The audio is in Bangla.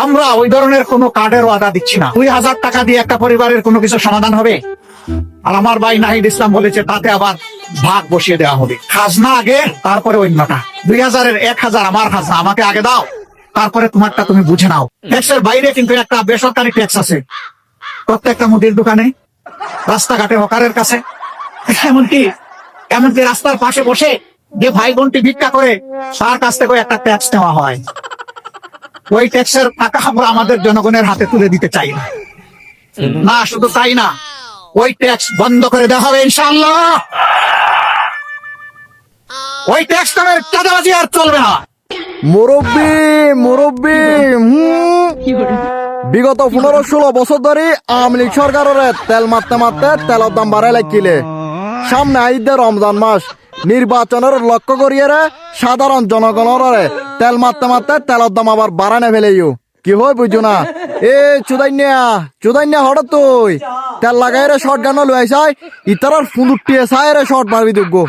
আমরা ওই ধরনের কোনো কার্ডের ওয়াদা দিচ্ছি না। 2000 টাকা দিয়ে একটা পরিবারের কোনো কিছু সমাধান হবে? আর আমার ভাই নাহিদ ইসলাম বলেছে তাতে আবার ভাগ বসিয়ে দেওয়া হবে। খাজনা আগে, তারপরে অন্যটা। 2000-এর 1000 আমার খাজনা, আমাকে আগে দাও, তারপরে তোমারটা তুমি বুঝে নাও। ট্যাক্সের বাইরে কিন্তু একটা বেসরকারি ট্যাক্স আছে প্রত্যেকটা মুদির দোকানে, রাস্তাঘাটে, হকারের কাছে, এমনকি এমনকি রাস্তার পাশে বসে যে ভাই বোনটি ভিক্ষা করে তার কাছ থেকে একটা ট্যাক্স নেওয়া হয়। ওই ট্যাক্সের টাকা আমরা আমাদের জনগণের হাতে তুলে দিতে চাই না। না শুধু তাই না, ওই ট্যাক্স বন্ধ করে দেওয়া হবে ইনশাআল্লাহ। ওই ট্যাক্স নামের চাঁদাবাজি আর চলবে না। মুরব্বী মুরব্বী বিগত 15-16 বছর ধরে আওয়ামী লীগ সরকারের তেল মারতে মারতে তেলের দাম বাড়াই লাগছিলে। সামনে আইদে রমজান মাস, নির্বাচনের লক্ষ্য করিয়ে সাধারণ জনগণের তেল মারতে মারতে তেলের দাম আবার বাড়ানে ফেলেইও। কি হয় বুঝছো না? এ চুদাইনিয়া হঠাৎ তুই তেল লাগাই রে শর্ট গান লুয়াইছাই ইতার ফুলুটিয়ে চাই রে শর্ট মারবি দুগো।